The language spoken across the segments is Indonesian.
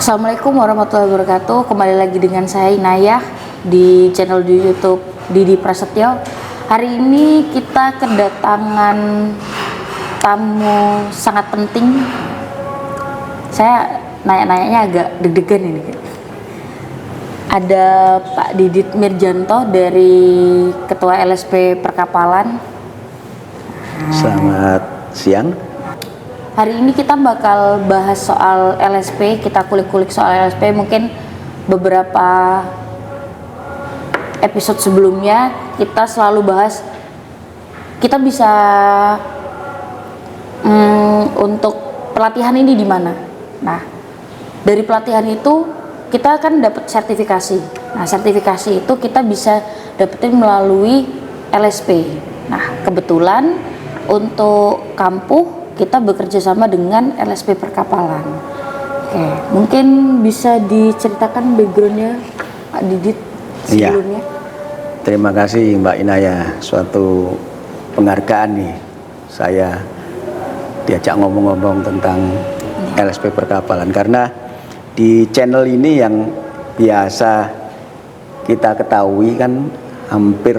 Assalamualaikum warahmatullahi wabarakatuh. Kembali lagi dengan saya Inayah di channel di YouTube Didi Prasetyo. Hari ini kita kedatangan tamu sangat penting. Saya nanya-nanyanya agak deg-degan ini. Ada Pak Didit Mirjanto dari Ketua LSP Perkapalan. Selamat siang. Hari ini kita bakal bahas soal LSP, kita kulik-kulik soal LSP. Mungkin beberapa episode sebelumnya kita selalu bahas kita bisa untuk pelatihan ini di mana. Nah, dari pelatihan itu kita akan dapat sertifikasi. Nah, sertifikasi itu kita bisa dapetin melalui LSP. Nah, kebetulan untuk kampuh kita bekerja sama dengan LSP Perkapalan. Oke, mungkin bisa diceritakan backgroundnya Pak Didit sebelumnya. Ya, terima kasih Mbak Inayah, suatu penghargaan nih saya diajak ngomong-ngomong tentang LSP Perkapalan, karena di channel ini yang biasa kita ketahui kan hampir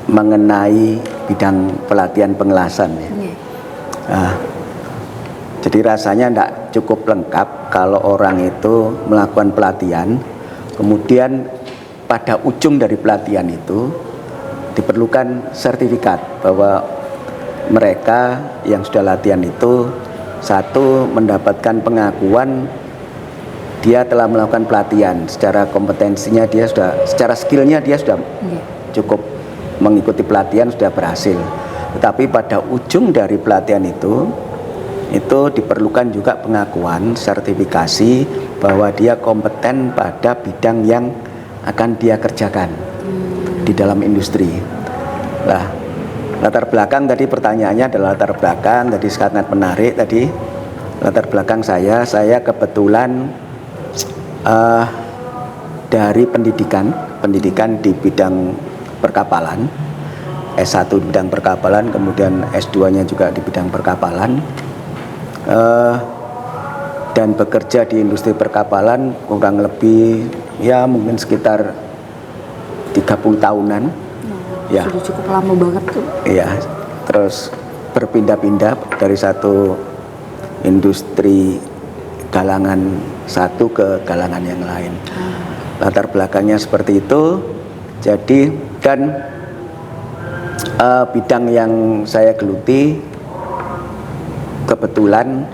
mengenai bidang pelatihan pengelasan ya. Nah, jadi rasanya tidak cukup lengkap kalau orang itu melakukan pelatihan, kemudian pada ujung dari pelatihan itu diperlukan sertifikat bahwa mereka yang sudah latihan itu, satu, mendapatkan pengakuan dia telah melakukan pelatihan, secara kompetensinya dia sudah, secara skillnya dia sudah cukup mengikuti pelatihan, sudah berhasil. Tetapi pada ujung dari pelatihan itu diperlukan juga pengakuan, sertifikasi bahwa dia kompeten pada bidang yang akan dia kerjakan di dalam industri. Nah, latar belakang tadi pertanyaannya adalah latar belakang tadi sangat menarik tadi. Latar belakang saya kebetulan dari pendidikan di bidang perkapalan. S1 di bidang perkapalan, kemudian S2-nya juga di bidang perkapalan, dan bekerja di industri perkapalan kurang lebih ya mungkin sekitar 30 tahunan. Ya. Sudah cukup lama banget tuh. Iya, terus berpindah-pindah dari satu industri galangan satu ke galangan yang lain. Latar belakangnya seperti itu. Jadi dan bidang yang saya geluti kebetulan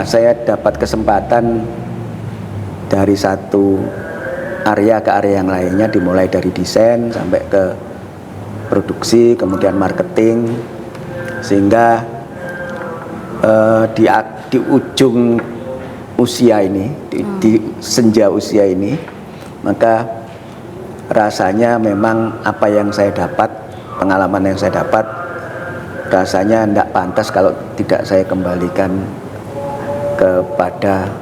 saya dapat kesempatan dari satu area ke area yang lainnya, dimulai dari desain sampai ke produksi, kemudian marketing, sehingga di ujung usia ini, di senja usia ini, maka rasanya memang apa yang saya dapat, pengalaman yang saya dapat, rasanya tidak pantas kalau tidak saya kembalikan kepada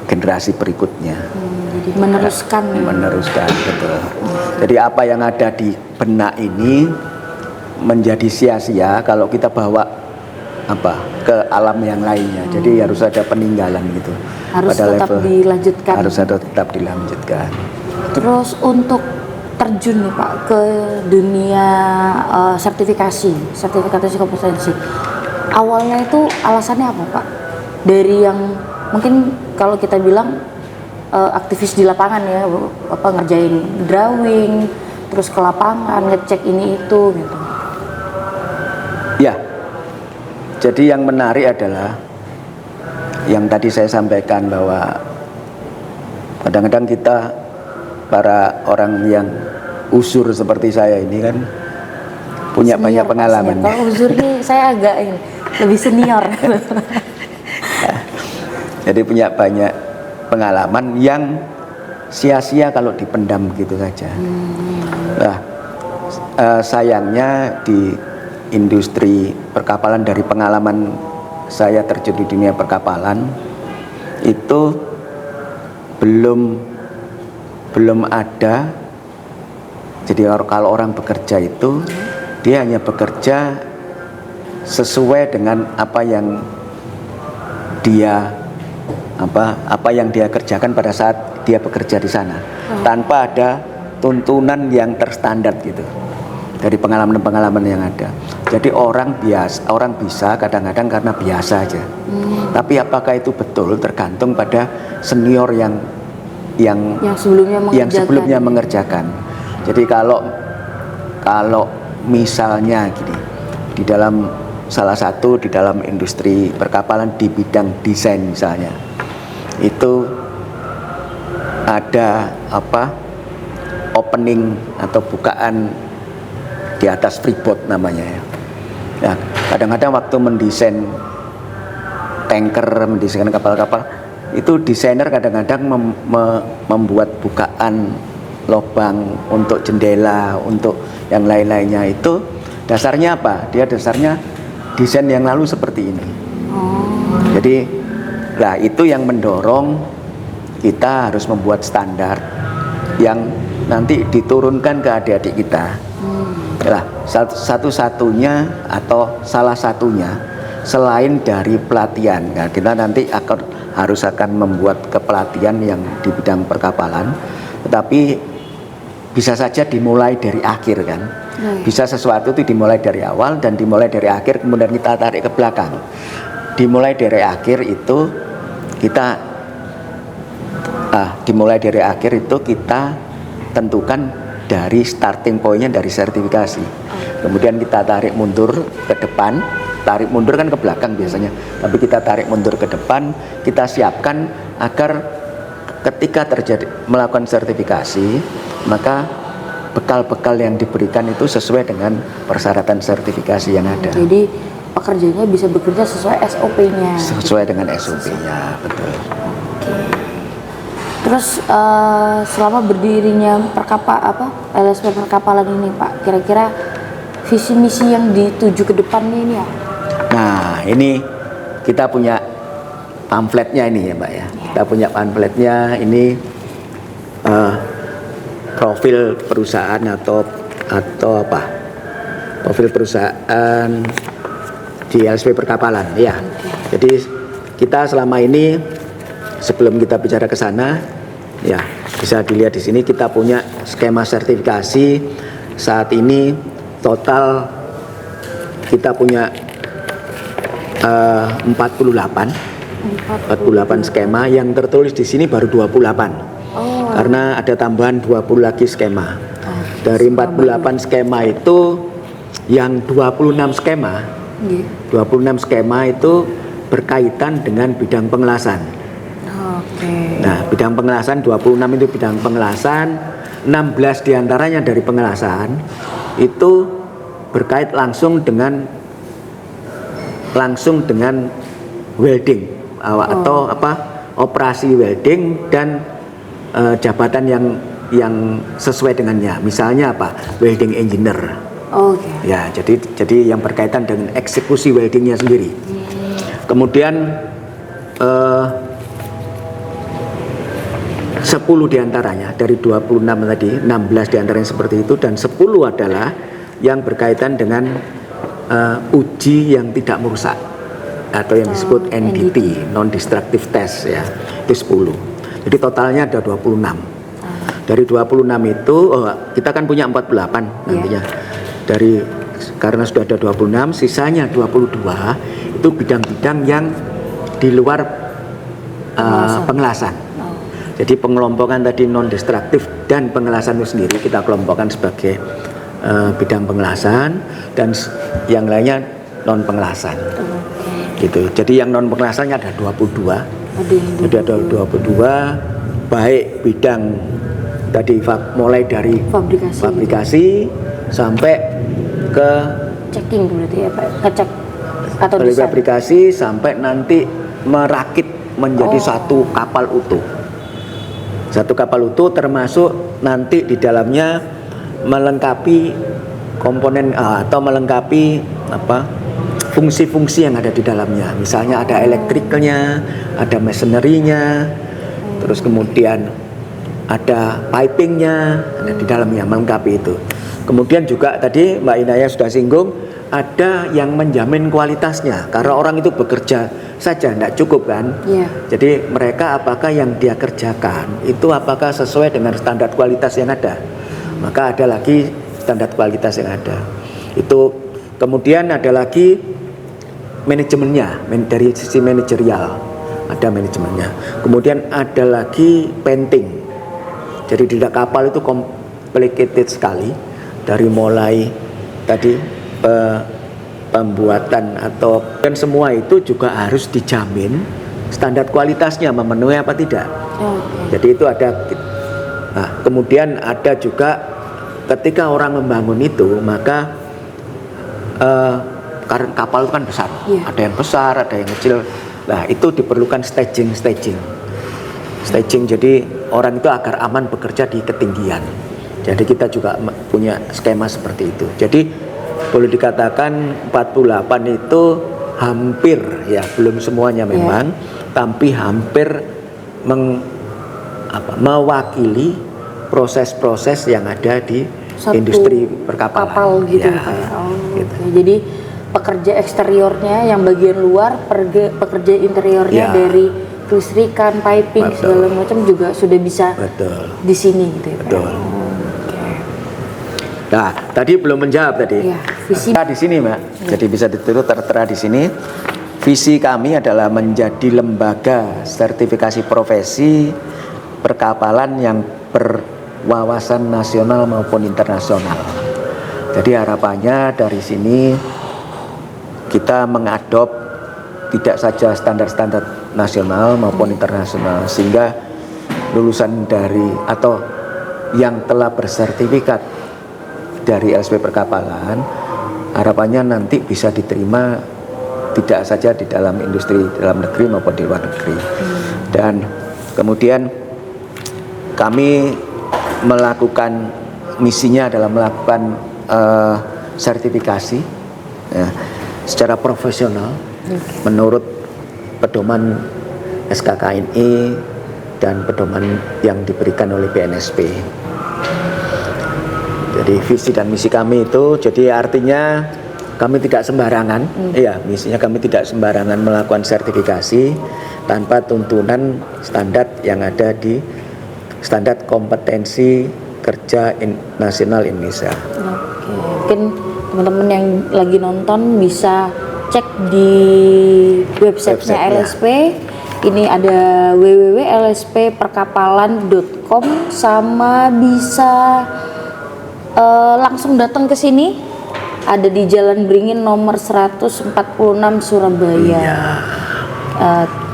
generasi berikutnya. Jadi meneruskan. Betul. Jadi apa yang ada di benak ini menjadi sia-sia kalau kita bawa ke alam yang lainnya. Jadi harus ada peninggalan gitu. Harus tetap dilanjutkan. Terus untuk terjun nih Pak ke dunia sertifikasi kompetensi, awalnya itu alasannya apa Pak? Dari yang mungkin kalau kita bilang aktivis di lapangan ya, ngerjain drawing, terus ke lapangan ngecek ini itu gitu. Ya, jadi yang menarik adalah yang tadi saya sampaikan bahwa kadang-kadang kita para orang yang usur seperti saya ini kan punya banyak pengalaman. Kalau usur nih saya agak lebih senior. Jadi punya banyak pengalaman yang sia-sia kalau dipendam gitu saja. Nah, sayangnya di industri perkapalan, dari pengalaman saya terjun di dunia perkapalan itu belum ada. Jadi kalau orang bekerja itu dia hanya bekerja sesuai dengan apa yang dia apa yang dia kerjakan pada saat dia bekerja di sana, tanpa ada tuntunan yang terstandar gitu dari pengalaman-pengalaman yang ada. Jadi orang bisa kadang-kadang karena biasa aja. Tapi apakah itu betul tergantung pada senior yang sebelumnya mengerjakan. Jadi kalau misalnya gini, di dalam industri perkapalan di bidang desain misalnya, itu ada opening atau bukaan di atas freeboard namanya ya. Nah, kadang-kadang waktu mendesain tanker, mendesain kapal-kapal, itu desainer kadang-kadang membuat bukaan lubang untuk jendela, untuk yang lain-lainnya. Itu dasarnya apa? Dia dasarnya desain yang lalu seperti ini. Jadi itu yang mendorong kita harus membuat standar yang nanti diturunkan ke adik-adik kita. Satu-satunya atau salah satunya selain dari pelatihan, kita nanti harus membuat kepelatihan yang di bidang perkapalan, tetapi bisa saja dimulai dari akhir kan. Bisa sesuatu itu dimulai dari awal dan dimulai dari akhir, kemudian kita tarik ke belakang. Dimulai dari akhir itu kita tentukan dari starting pointnya dari sertifikasi. Kemudian kita tarik mundur ke depan, tarik mundur kan ke belakang biasanya, tapi kita tarik mundur ke depan, kita siapkan agar ketika melakukan sertifikasi, maka bekal-bekal yang diberikan itu sesuai dengan persyaratan sertifikasi yang ada. Jadi pekerjanya bisa bekerja sesuai SOP-nya. Sesuai dengan SOP-nya, betul. Terus selama berdirinya LSP perkapalan ini Pak, kira-kira visi misi yang dituju ke depannya ini apa? Nah, ini kita punya pamfletnya ini ya Mbak ya. Kita punya pamfletnya ini, profil perusahaan atau profil perusahaan di LSP perkapalan ya. Jadi kita selama ini, sebelum kita bicara ke sana ya, bisa dilihat di sini kita punya skema sertifikasi. Saat ini total kita punya 48 skema, yang tertulis di sini baru 28. Karena ada tambahan 20 lagi skema. Dari 48 skema itu yang 26 skema itu berkaitan dengan bidang pengelasan. Nah, bidang pengelasan 26 itu bidang pengelasan, 16 diantaranya dari pengelasan itu berkait langsung dengan welding atau operasi welding dan jabatan yang sesuai dengannya. Misalnya welding engineer. Ya, jadi yang berkaitan dengan eksekusi weldingnya sendiri. Kemudian 10 diantaranya dari 26 tadi, 16 diantaranya seperti itu, dan 10 adalah yang berkaitan dengan uji yang tidak merusak atau yang disebut NDT, non-destructive test ya, itu 10. Jadi totalnya ada 26. Dari 26 itu kita kan punya 48 nantinya. Karena sudah ada 26, sisanya 22 itu bidang-bidang yang di luar pengelasan. Jadi pengelompokan tadi non-destruktif dan pengelasan itu sendiri kita kelompokkan sebagai bidang pengelasan, dan yang lainnya non pengelasan. Gitu. Jadi yang non pengelasannya ada 22. Jadi ada 22 baik bidang tadi mulai dari fabrikasi sampai ke checking berarti ya Pak, ngecek atau dari fabrikasi sampai nanti merakit menjadi satu kapal utuh. Satu kapal utuh termasuk nanti di dalamnya melengkapi komponen atau melengkapi fungsi-fungsi yang ada di dalamnya. Misalnya ada elektriknya, ada masonerinya, terus kemudian ada pipingnya, ada di dalamnya, melengkapi itu. Kemudian juga tadi Mbak Inaya sudah singgung ada yang menjamin kualitasnya, karena orang itu bekerja saja tidak cukup kan. Jadi mereka apakah yang dia kerjakan itu apakah sesuai dengan standar kualitas yang ada, maka ada lagi standar kualitas yang ada itu. Kemudian ada lagi manajemennya, dari sisi manajerial ada manajemennya. Kemudian ada lagi painting. Jadi di kapal itu complicated sekali, dari mulai tadi pembuatan atau dan semua itu juga harus dijamin standar kualitasnya memenuhi apa tidak. Jadi itu ada. Nah, kemudian ada juga ketika orang membangun itu, maka karena kapal itu kan besar, ada yang besar, ada yang kecil. Nah, itu diperlukan staging. Jadi orang itu agar aman bekerja di ketinggian. Jadi kita juga punya skema seperti itu. Jadi boleh dikatakan 48 itu hampir, ya belum semuanya memang, tapi hampir mewakili proses-proses yang ada di industri perkapalan. Kapal gitu ya, gitu. Jadi pekerja eksteriornya yang bagian luar, pekerja interiornya dari kelistrikan, piping, segala macam juga sudah bisa di sini gitu ya. Betul. Nah, tadi belum menjawab tadi. Visi di sini, Mbak. Jadi bisa ditiru tertera di sini. Visi kami adalah menjadi lembaga sertifikasi profesi perkapalan yang berwawasan nasional maupun internasional. Jadi harapannya dari sini kita mengadop tidak saja standar-standar nasional maupun internasional, sehingga lulusan dari atau yang telah bersertifikat dari LSP perkapalan harapannya nanti bisa diterima tidak saja di dalam industri dalam negeri maupun di luar negeri. Dan kemudian kami melakukan misinya adalah melakukan sertifikasi secara profesional menurut pedoman SKKNI dan pedoman yang diberikan oleh BNSP. Jadi visi dan misi kami itu, jadi artinya kami tidak sembarangan, misinya kami tidak sembarangan melakukan sertifikasi tanpa tuntunan standar yang ada di standar kompetensi kerja nasional Indonesia. Mungkin teman-teman yang lagi nonton bisa cek di websitenya LSP. Ini ada www.lspperkapalan.com, sama bisa langsung datang ke sini, ada di Jalan Beringin nomor 146 Surabaya.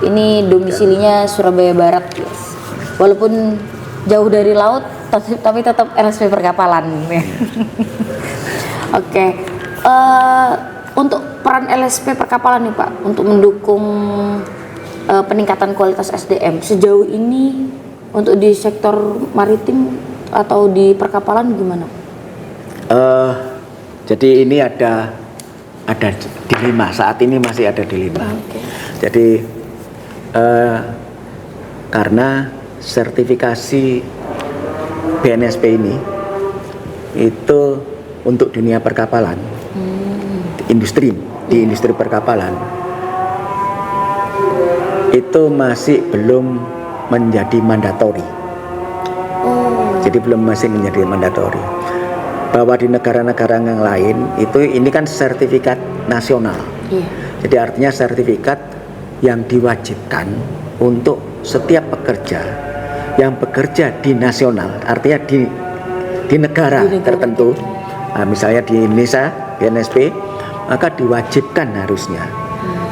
Ini domisilinya Surabaya Barat, guys. Walaupun jauh dari laut, tapi tetap LSP Perkapalan. Oke. Untuk peran LSP Perkapalan nih Pak, untuk mendukung peningkatan kualitas SDM sejauh ini untuk di sektor maritim atau di perkapalan gimana? Jadi ini ada dilema, saat ini masih ada dilema. Jadi karena sertifikasi BNSP ini itu untuk dunia perkapalan, industri perkapalan itu masih belum menjadi mandatori. Jadi masih menjadi mandatori. Bahwa di negara-negara yang lain itu ini kan sertifikat nasional. Jadi artinya sertifikat yang diwajibkan untuk setiap pekerja yang bekerja di nasional, artinya di negara tertentu. Nah, misalnya di Indonesia BNSP, maka diwajibkan harusnya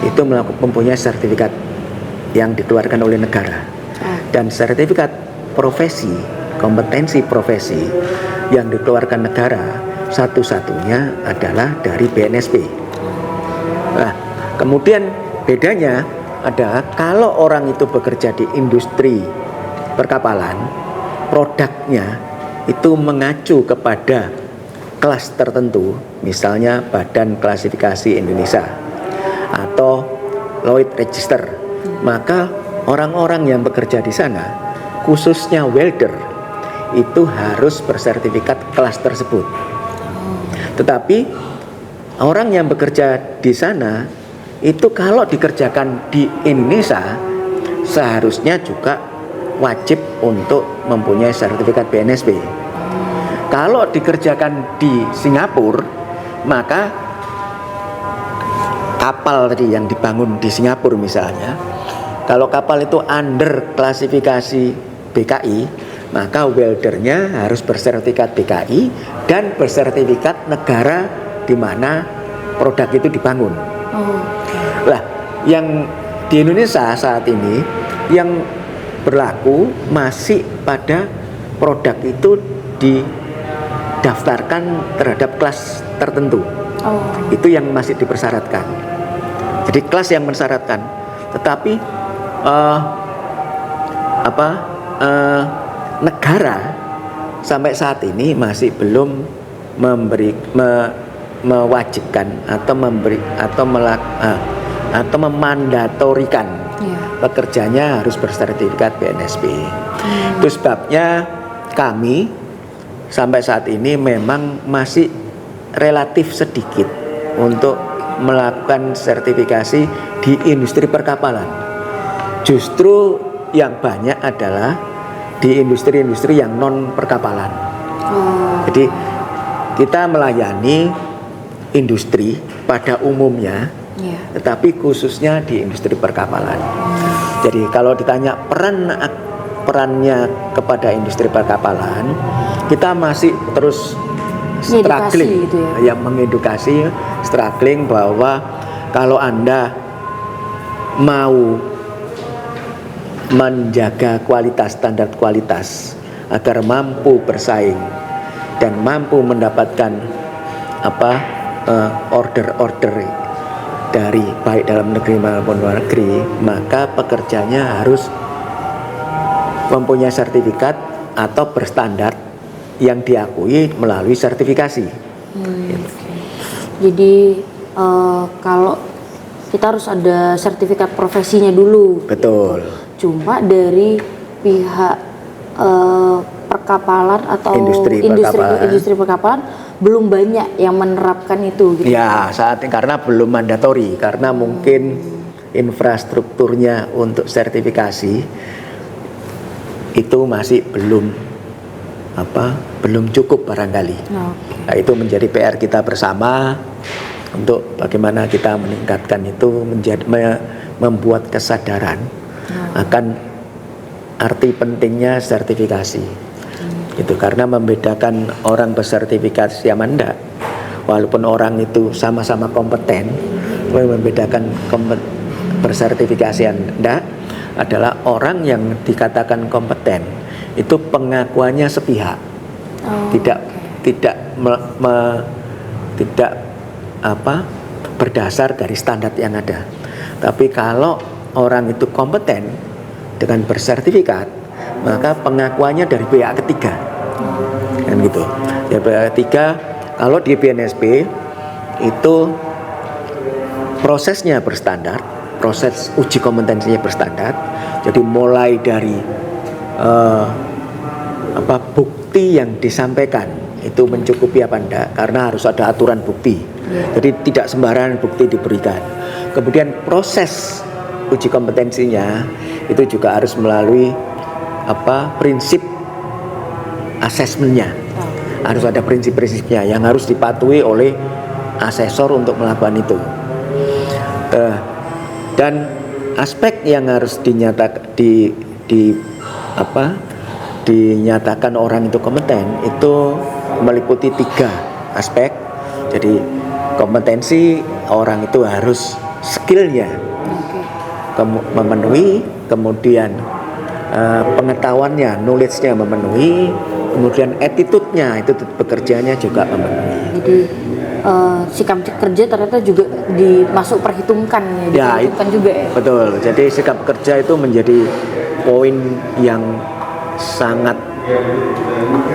itu mempunyai sertifikat yang dikeluarkan oleh negara. Dan sertifikat profesi, kompetensi profesi yang dikeluarkan negara satu-satunya adalah dari BNSP. Nah, kemudian bedanya adalah kalau orang itu bekerja di industri perkapalan, produknya itu mengacu kepada kelas tertentu, misalnya Badan Klasifikasi Indonesia atau Lloyd Register, maka orang-orang yang bekerja di sana, khususnya welder, itu harus bersertifikat kelas tersebut. Tetapi orang yang bekerja di sana itu kalau dikerjakan di Indonesia seharusnya juga wajib untuk mempunyai sertifikat BNSP. Kalau dikerjakan di Singapura, maka kapal tadi yang dibangun di Singapura misalnya, kalau kapal itu under klasifikasi BKI, maka weldernya harus bersertifikat BKI dan bersertifikat negara di mana produk itu dibangun. Lah, yang di Indonesia saat ini yang berlaku masih pada produk itu didaftarkan terhadap kelas tertentu. Itu yang masih dipersyaratkan. Jadi kelas yang mensyaratkan, tetapi negara sampai saat ini masih belum mewajibkan atau memandatorikan pekerjanya harus bersertifikat BNSP. Itu sebabnya kami sampai saat ini memang masih relatif sedikit untuk melakukan sertifikasi di industri perkapalan. Justru yang banyak adalah di industri-industri yang non perkapalan. Jadi kita melayani industri pada umumnya, tetapi khususnya di industri perkapalan. Jadi kalau ditanya perannya kepada industri perkapalan, kita masih terus struggling, gitu ya? Mengedukasi, struggling bahwa kalau Anda mau menjaga kualitas, standar kualitas agar mampu bersaing dan mampu mendapatkan order-order dari baik dalam negeri maupun luar negeri, maka pekerjanya harus mempunyai sertifikat atau berstandar yang diakui melalui sertifikasi. Jadi kalau kita harus ada sertifikat profesinya dulu. Betul. Cuma dari pihak perkapalan atau industri perkapalan belum banyak yang menerapkan itu. Gitu. Ya, saat ini karena belum mandatori, karena mungkin infrastrukturnya untuk sertifikasi itu masih belum cukup barangkali. Nah, itu menjadi PR kita bersama untuk bagaimana kita meningkatkan itu, membuat kesadaran akan arti pentingnya sertifikasi. Itu karena membedakan orang bersertifikasi sama enggak, walaupun orang itu sama-sama kompeten, membedakan bersertifikasi enggak adalah orang yang dikatakan kompeten itu pengakuannya sepihak, tidak berdasar dari standar yang ada. Tapi kalau orang itu kompeten dengan bersertifikat, maka pengakuannya dari pihak ketiga, kan gitu. Ya, pihak ketiga, kalau di BNSP itu prosesnya berstandar, proses uji kompetensinya berstandar. Jadi mulai dari bukti yang disampaikan itu mencukupi apa enggak, karena harus ada aturan bukti. Jadi tidak sembarangan bukti diberikan. Kemudian proses uji kompetensinya itu juga harus melalui prinsip asesmennya. Harus ada prinsip-prinsipnya yang harus dipatuhi oleh asesor untuk melakukan itu. Dan aspek yang harus dinyatakan orang itu kompeten itu meliputi 3 aspek. Jadi kompetensi orang itu harus skillnya memenuhi, kemudian pengetahuannya, knowledge-nya memenuhi, kemudian attitude-nya, itu bekerjanya juga memenuhi. Jadi sikap kerja ternyata juga perhitungkan juga ya. Betul. Jadi sikap kerja itu menjadi poin yang sangat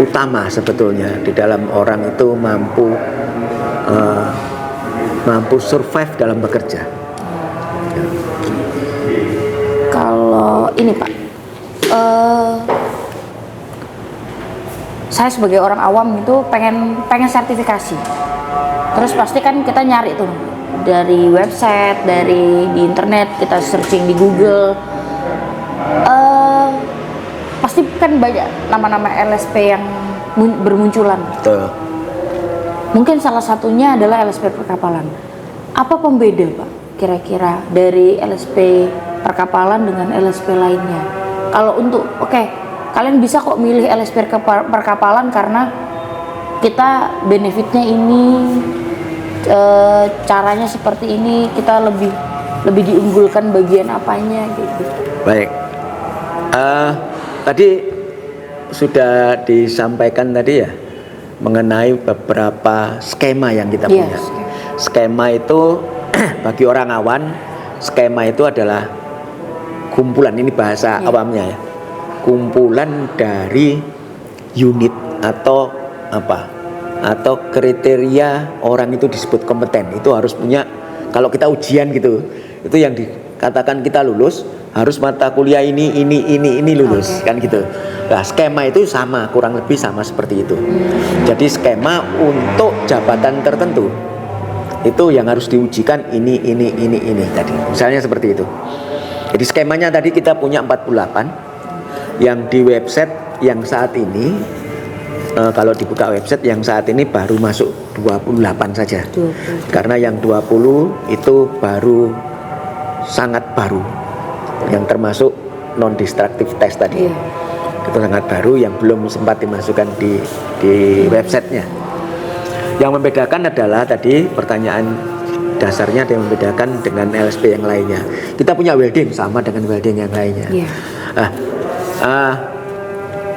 utama sebetulnya di dalam orang itu mampu survive dalam bekerja. Kalau ini Pak, saya sebagai orang awam itu pengen sertifikasi, Terus pasti kan kita nyari tuh dari website, dari di internet, kita searching di Google. Pasti kan banyak nama-nama LSP yang bermunculan. Betul. Mungkin salah satunya adalah LSP perkapalan. Apa pembeda, Pak, kira-kira dari LSP perkapalan dengan LSP lainnya? Kalau untuk, kalian bisa kok milih LSP perkapalan karena kita benefitnya ini, caranya seperti ini, kita lebih diunggulkan bagian apanya gitu. Baik. Tadi sudah disampaikan tadi ya mengenai beberapa skema yang kita punya. Skema itu bagi orang awan, skema itu adalah kumpulan, ini bahasa awamnya ya, kumpulan dari unit atau kriteria orang itu disebut kompeten. Itu harus punya, kalau kita ujian gitu, itu yang dikatakan kita lulus harus mata kuliah ini lulus, kan gitu. Nah, skema itu sama, kurang lebih sama seperti itu. Jadi skema untuk jabatan tertentu itu yang harus diujikan ini tadi. Misalnya seperti itu. Jadi skemanya tadi kita punya 48 yang di website yang saat ini, kalau dibuka website yang saat ini baru masuk 28 saja. Karena yang 20 itu baru sangat baru, yang termasuk non-destructive test tadi. Itu sangat baru yang belum sempat dimasukkan di websitenya. Yang membedakan adalah tadi pertanyaan dasarnya, yang membedakan dengan LSP yang lainnya. Kita punya welding sama dengan welding yang lainnya.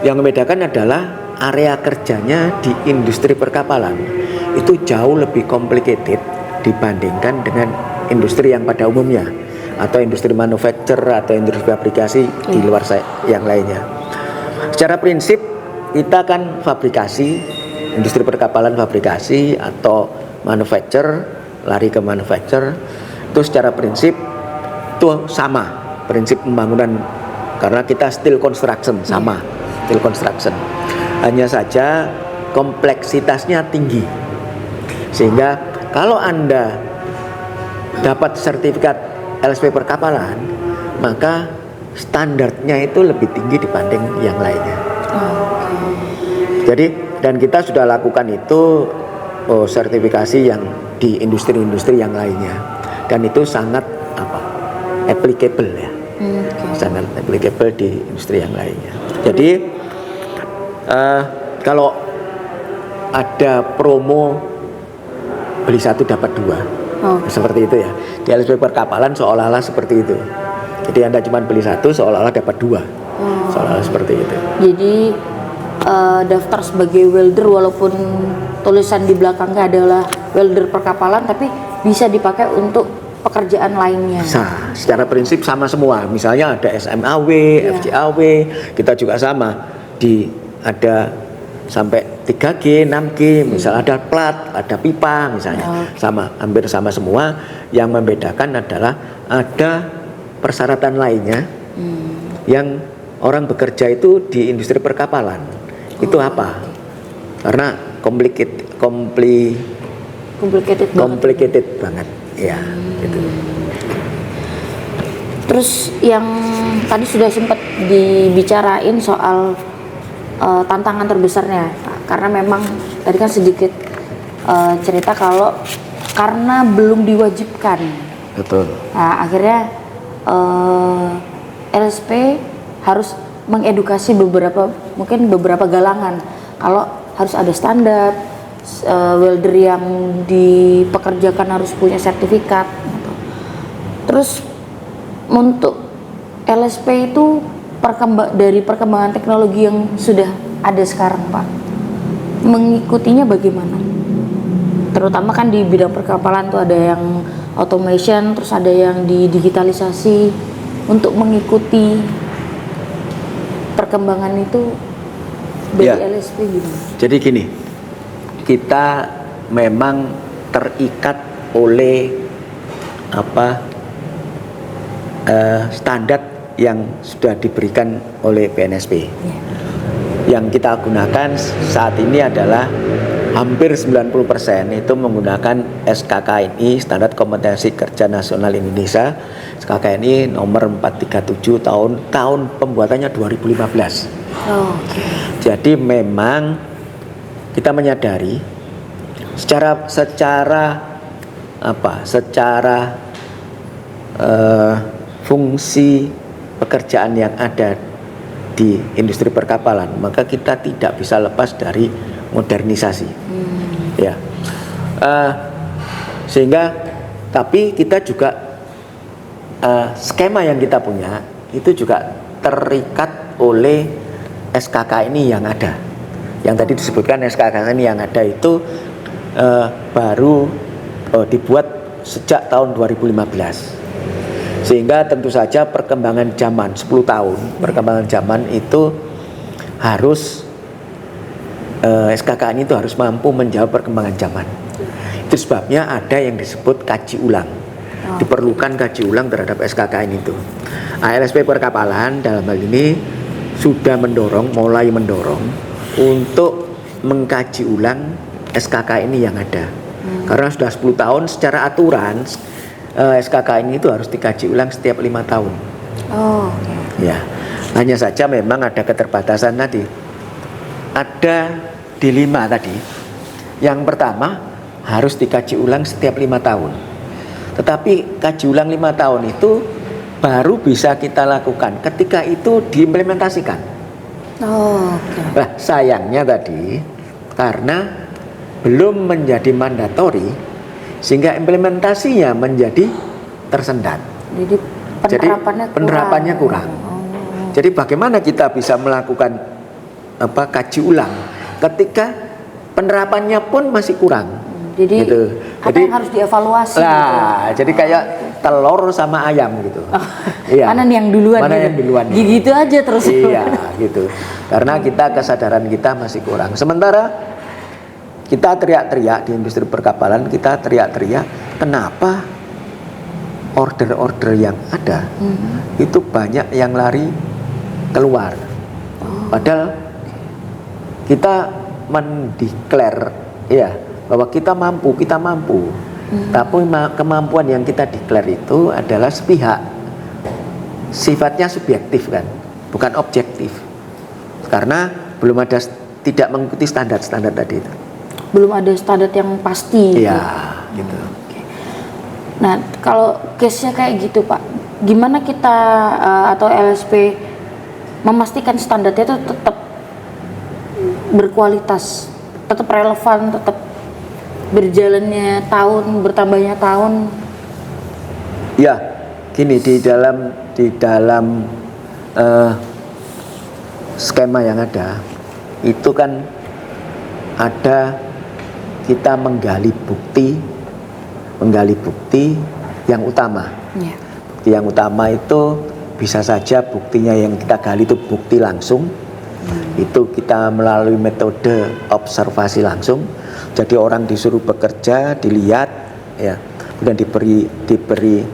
Yang membedakan adalah area kerjanya di industri perkapalan itu jauh lebih complicated dibandingkan dengan industri yang pada umumnya, atau industri manufacture atau industri fabrikasi di luar yang lainnya. Secara prinsip kita kan fabrikasi, industri perkapalan fabrikasi atau manufacture, lari ke manufacture, itu secara prinsip itu sama prinsip pembangunan, karena kita steel construction sama, steel construction. Hanya saja kompleksitasnya tinggi, sehingga kalau Anda dapat sertifikat LSP perkapalan, maka standarnya itu lebih tinggi dibanding yang lainnya. Jadi, dan kita sudah lakukan itu sertifikasi yang di industri-industri yang lainnya, dan itu sangat applicable ya, sangat applicable di industri yang lainnya. Jadi kalau ada promo beli satu dapat dua, seperti itu ya. Di LSP perkapalan seolah-olah seperti itu. Jadi Anda cuma beli satu seolah-olah dapat dua, seolah-olah seperti itu. Jadi daftar sebagai welder walaupun tulisan di belakangnya adalah welder perkapalan, tapi bisa dipakai untuk pekerjaan lainnya. Secara prinsip sama semua. Misalnya ada SMAW, FCAW, kita juga sama. Ada sampai 3G, 6G, misalnya ada plat, ada pipa misalnya. Sama, hampir sama semua. Yang membedakan adalah ada persyaratan lainnya yang orang bekerja itu di industri perkapalan. Itu apa? Karena complicated banget. Ya, gitu. Terus yang tadi sudah sempat dibicarain soal tantangan terbesarnya, karena memang tadi kan sedikit cerita kalau karena belum diwajibkan. Betul. Nah, akhirnya LSP harus mengedukasi beberapa galangan kalau harus ada standar, welder yang dipekerjakan harus punya sertifikat. Terus untuk LSP itu dari perkembangan teknologi yang sudah ada sekarang, Pak, mengikutinya bagaimana? Terutama kan di bidang perkapalan tuh ada yang automation, terus ada yang di digitalisasi. Untuk mengikuti perkembangan itu dari LSP gimana? Jadi gini, kita memang terikat oleh standar yang sudah diberikan oleh BNSP. Yang kita gunakan saat ini adalah hampir 90% itu menggunakan SKKNI, Standar Kompetensi Kerja Nasional Indonesia, SKKNI nomor 437 tahun pembuatannya 2015. Jadi memang kita menyadari secara fungsi pekerjaan yang ada di industri perkapalan, maka kita tidak bisa lepas dari modernisasi. Ya, sehingga tapi kita juga skema yang kita punya itu juga terikat oleh SKK ini yang ada. Yang tadi disebutkan SKK ini yang ada itu baru dibuat sejak tahun 2015. Sehingga tentu saja perkembangan zaman 10 tahun, perkembangan zaman itu harus SKKN itu harus mampu menjawab perkembangan zaman. Itu sebabnya ada yang disebut kaji ulang. Diperlukan kaji ulang terhadap SKKN itu. ALSP Perkapalan dalam hal ini sudah mulai mendorong untuk mengkaji ulang SKKN ini yang ada. Karena sudah 10 tahun secara aturan SKKN itu harus dikaji ulang setiap 5 tahun. Ya, hanya saja memang ada keterbatasan tadi. Ada dilema tadi. Yang pertama harus dikaji ulang setiap 5 tahun. Tetapi kaji ulang 5 tahun itu baru bisa kita lakukan ketika itu diimplementasikan. Nah, sayangnya tadi karena belum menjadi mandatori, sehingga implementasinya menjadi tersendat. Jadi penerapannya kurang. Jadi bagaimana kita bisa melakukan kaji ulang ketika penerapannya pun masih kurang. Jadi gitu. Jadi harus dievaluasi. Jadi kayak telur sama ayam gitu. Iya. Mana yang duluan? Mana yang duluan? Gitu aja terus. Iya, gitu. Karena kesadaran kita masih kurang. Sementara kita teriak-teriak di industri perkapalan, kenapa order-order yang ada itu banyak yang lari keluar. Padahal kita mendeklar bahwa kita mampu. Tapi kemampuan yang kita deklar itu adalah sepihak. Sifatnya subjektif kan, bukan objektif. Karena tidak mengikuti standar tadi itu. Belum ada standar yang pasti. Iya, gitu. Nah, kalau case-nya kayak gitu, Pak, gimana kita atau LSP memastikan standarnya itu tetap berkualitas, tetap relevan, tetap berjalannya tahun, bertambahnya tahun? Ya, gini, di dalam skema yang ada itu kan ada kita menggali bukti yang utama. Bukti yang utama itu bisa saja buktinya yang kita gali itu bukti langsung. Itu kita melalui metode observasi langsung. Jadi orang disuruh bekerja, dilihat, kemudian diberi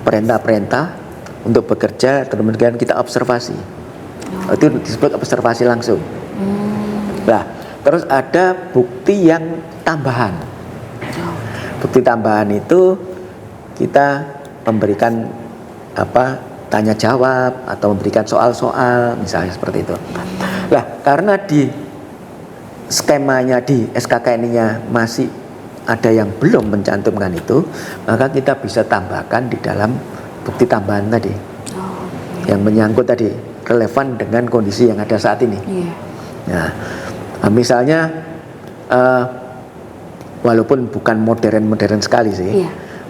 perintah-perintah untuk bekerja, kemudian kita observasi. Itu disebut observasi langsung. Nah, terus ada bukti yang tambahan. Bukti tambahan itu kita memberikan tanya jawab atau memberikan soal-soal misalnya seperti itu. Nah, karena di skemanya di SKKN-nya masih ada yang belum mencantumkan itu, maka kita bisa tambahkan di dalam bukti tambahan tadi. Yang menyangkut tadi relevan dengan kondisi yang ada saat ini. Nah, misalnya walaupun bukan modern sekali sih,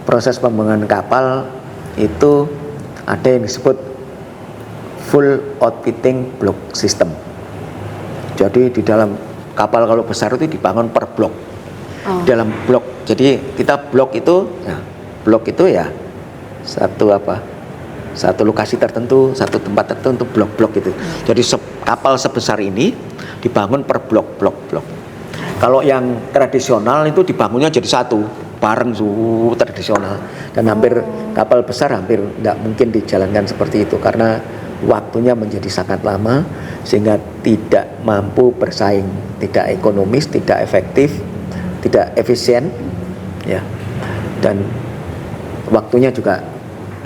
proses pembangunan kapal itu ada yang disebut full outfitting block system. Jadi di dalam kapal kalau besar itu dibangun per blok. Dalam blok. Jadi kita blok itu satu lokasi tertentu, satu tempat tertentu, blok-blok itu. Jadi kapal sebesar ini dibangun per blok. Kalau yang tradisional itu dibangunnya jadi satu, bareng tradisional. Dan hampir kapal besar hampir tidak mungkin dijalankan seperti itu karena waktunya menjadi sangat lama, sehingga tidak mampu bersaing, tidak ekonomis, tidak efektif, tidak efisien, ya, dan waktunya juga,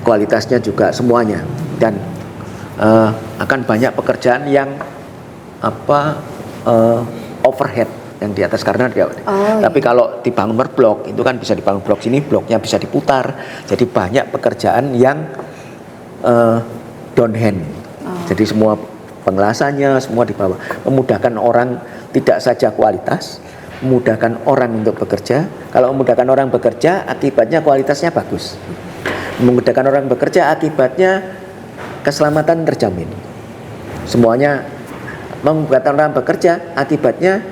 kualitasnya juga, semuanya, dan akan banyak pekerjaan yang overhead yang di atas karena tapi kalau dibangun per blok itu kan bisa dibangun blok sini, bloknya bisa diputar, jadi banyak pekerjaan yang downhand. Jadi semua pengelasannya semua di bawah, memudahkan orang tidak saja kualitas, memudahkan orang untuk bekerja. Kalau memudahkan orang bekerja, akibatnya kualitasnya bagus. Memudahkan orang bekerja, akibatnya keselamatan terjamin. Semuanya. Memudahkan orang bekerja, akibatnya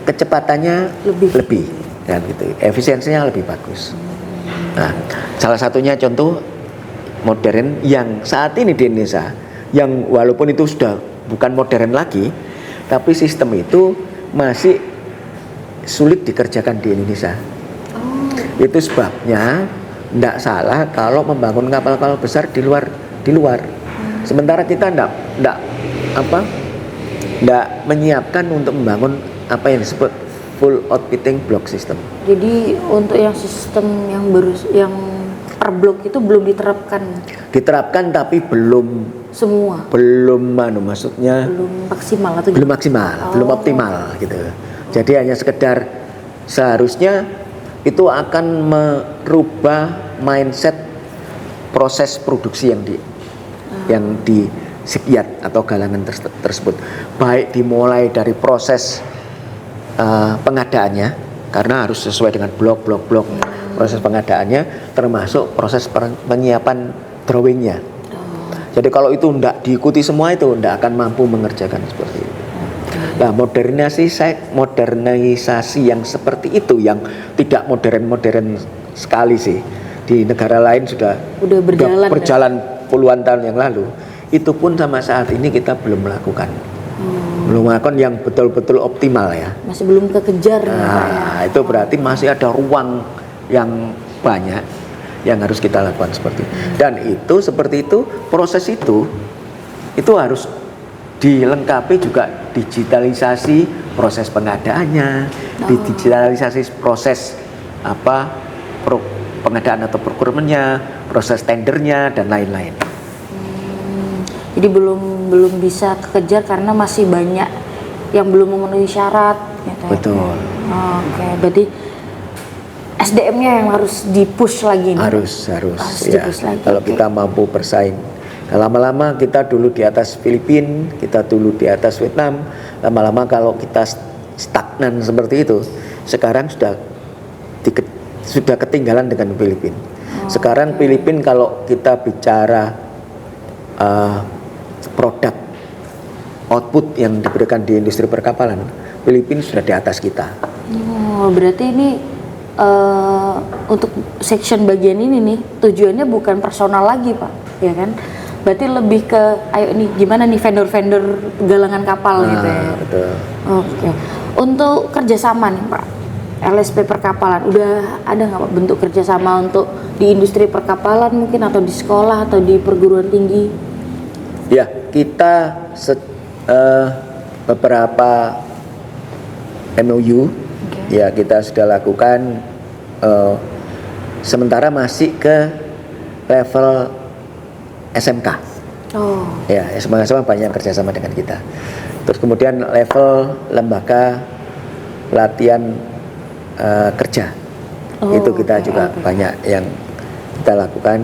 kecepatannya lebih dan gitu, efisiensinya lebih bagus. Nah, salah satunya contoh modern yang saat ini di Indonesia, yang walaupun itu sudah bukan modern lagi, tapi sistem itu masih sulit dikerjakan di Indonesia. Itu sebabnya tidak salah kalau membangun kapal-kapal besar di luar. Sementara kita tidak menyiapkan untuk membangun apa yang disebut full outfitting block system. Jadi untuk yang sistem yang per blok itu belum diterapkan. Diterapkan tapi belum semua. Maksudnya belum maksimal atau belum maksimal, belum optimal gitu. Jadi hanya sekedar, seharusnya itu akan merubah mindset proses produksi yang di shipyard atau galangan tersebut, baik dimulai dari proses pengadaannya, karena harus sesuai dengan blok proses pengadaannya, termasuk proses penyiapan drawingnya. Jadi kalau itu tidak diikuti semua, itu tidak akan mampu mengerjakan seperti itu. Nah, modernisasi yang seperti itu, yang tidak modern sekali sih, di negara lain sudah berjalan puluhan tahun yang lalu. Itu pun sama saat ini kita belum melakukan. Belum melakukan yang betul-betul optimal ya. Masih belum kekejar. Nah, itu berarti masih ada ruang yang banyak yang harus kita lakukan seperti itu. Dan itu seperti itu, proses itu harus dilengkapi juga digitalisasi proses pengadaannya, digitalisasi proses pengadaan atau procurementnya, proses tendernya dan lain-lain. Jadi belum bisa kekejar karena masih banyak yang belum memenuhi syarat gitu. Betul. Oke, berarti SDM-nya yang harus di-push lagi nih. Harus ya. Di-push lagi. Kalau kita mampu bersaing. Lama-lama kita dulu di atas Filipina, kita dulu di atas Vietnam, lama-lama kalau kita stagnan seperti itu, sekarang sudah ketinggalan dengan Filipina. Sekarang Filipina kalau kita bicara produk output yang diberikan di industri perkapalan, Filipina sudah di atas kita. Berarti ini untuk section bagian ini nih tujuannya bukan personal lagi Pak, ya kan? Berarti lebih ke ayo nih gimana nih vendor-vendor galangan kapal gitu ya. Betul. Oke. Untuk kerjasama nih Pak, LSP perkapalan udah ada nggak Pak bentuk kerjasama untuk di industri perkapalan mungkin, atau di sekolah atau di perguruan tinggi? Ya, kita beberapa MOU ya kita sudah lakukan, sementara masih ke level SMK. Ya, SMK banyak kerjasama dengan kita. Terus kemudian level lembaga pelatihan kerja, itu kita juga banyak yang kita lakukan,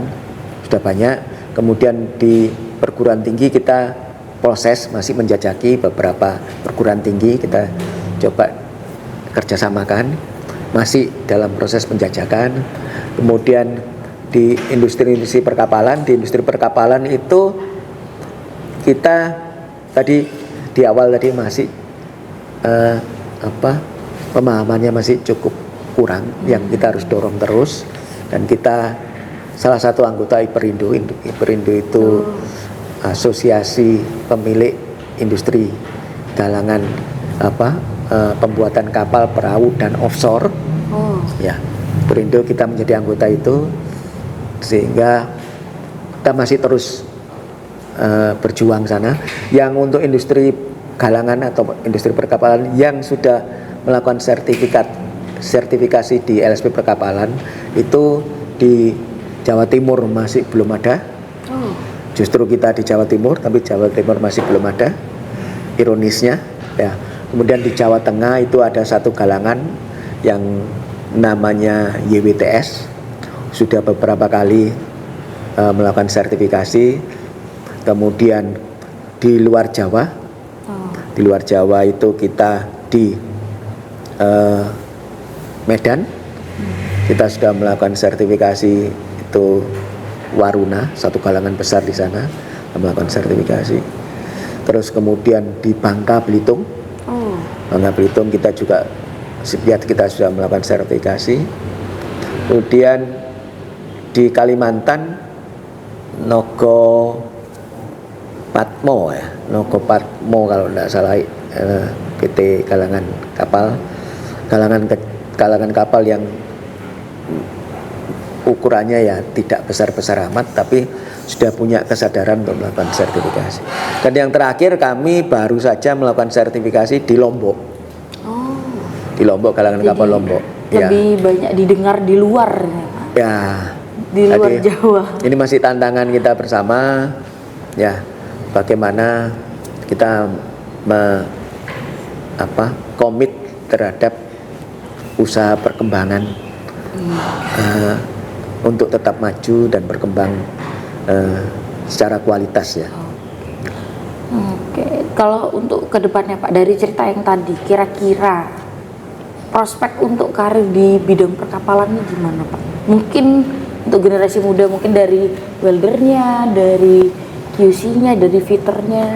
sudah banyak. Kemudian di perguruan tinggi kita proses masih menjajaki beberapa perguruan tinggi, kita coba kerjasamakan, masih dalam proses penjajakan. Kemudian di industri perkapalan itu kita tadi di awal tadi masih pemahamannya masih cukup kurang, yang kita harus dorong terus. Dan kita salah satu anggota Iperindo itu asosiasi pemilik industri galangan pembuatan kapal, perahu dan offshore. Ya, Iperindo kita menjadi anggota itu, sehingga kita masih terus berjuang sana. Yang untuk industri galangan atau industri perkapalan yang sudah melakukan sertifikasi di LSP perkapalan itu di Jawa Timur masih belum ada. Justru kita di Jawa Timur, tapi Jawa Timur masih belum ada. Ironisnya, ya. Kemudian di Jawa Tengah itu ada satu galangan yang namanya YWTS, sudah beberapa kali melakukan sertifikasi. Kemudian di luar Jawa, di luar Jawa itu kita di Medan, kita sudah melakukan sertifikasi itu Waruna, satu galangan besar di sana melakukan sertifikasi. Terus kemudian di Bangka Belitung, Bangka Belitung kita juga kita sudah melakukan sertifikasi. Kemudian di Kalimantan Nogo Patmo ya, Nogo Patmo kalau tidak salah, PT galangan kapal yang ukurannya ya tidak besar-besar amat, tapi sudah punya kesadaran untuk melakukan sertifikasi. Dan yang terakhir kami baru saja melakukan sertifikasi di Lombok. Di Lombok, galangan kapal Lombok. Lebih banyak didengar di luar ya, di luar Jawa. Ini masih tantangan kita bersama, ya, bagaimana kita komit terhadap usaha perkembangan untuk tetap maju dan berkembang secara kualitas ya. Oke, kalau untuk kedepannya Pak, dari cerita yang tadi, kira-kira prospek untuk karir di bidang perkapalan ini gimana Pak? Mungkin untuk generasi muda, mungkin dari weldernya, dari QC-nya, dari fitternya.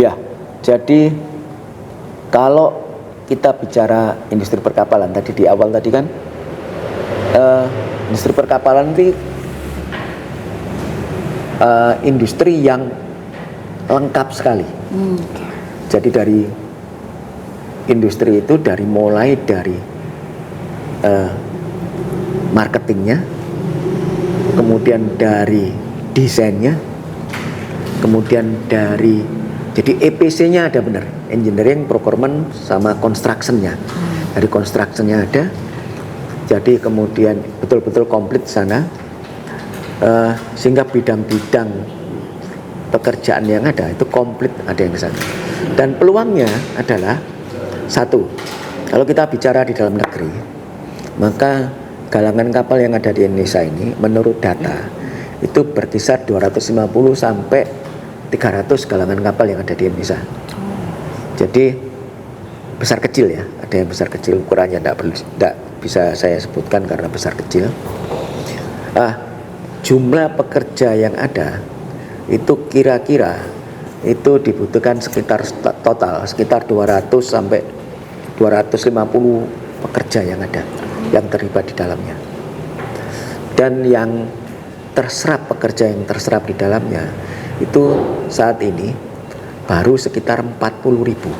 Ya, jadi kalau kita bicara industri perkapalan tadi di awal tadi kan, industri perkapalan ini industri yang lengkap sekali. Jadi dari industri itu mulai dari marketingnya, kemudian dari desainnya, kemudian dari jadi EPC-nya ada benar, engineering, procurement, sama construction-nya. Dari construction-nya ada, jadi kemudian betul-betul komplit sana, sehingga bidang-bidang pekerjaan yang ada itu komplit ada yang di sana. Dan peluangnya adalah satu, kalau kita bicara di dalam negeri, maka galangan kapal yang ada di Indonesia ini menurut data itu berkisar 250 sampai 300 galangan kapal yang ada di Indonesia. Jadi besar kecil ya, ada yang besar kecil, ukurannya tidak bisa saya sebutkan karena besar kecil. Jumlah pekerja yang ada itu kira-kira itu dibutuhkan sekitar total sekitar 200 sampai 250 pekerja yang ada, yang terlibat di dalamnya. Dan yang terserap, pekerja yang terserap di dalamnya itu saat ini baru sekitar 40.000.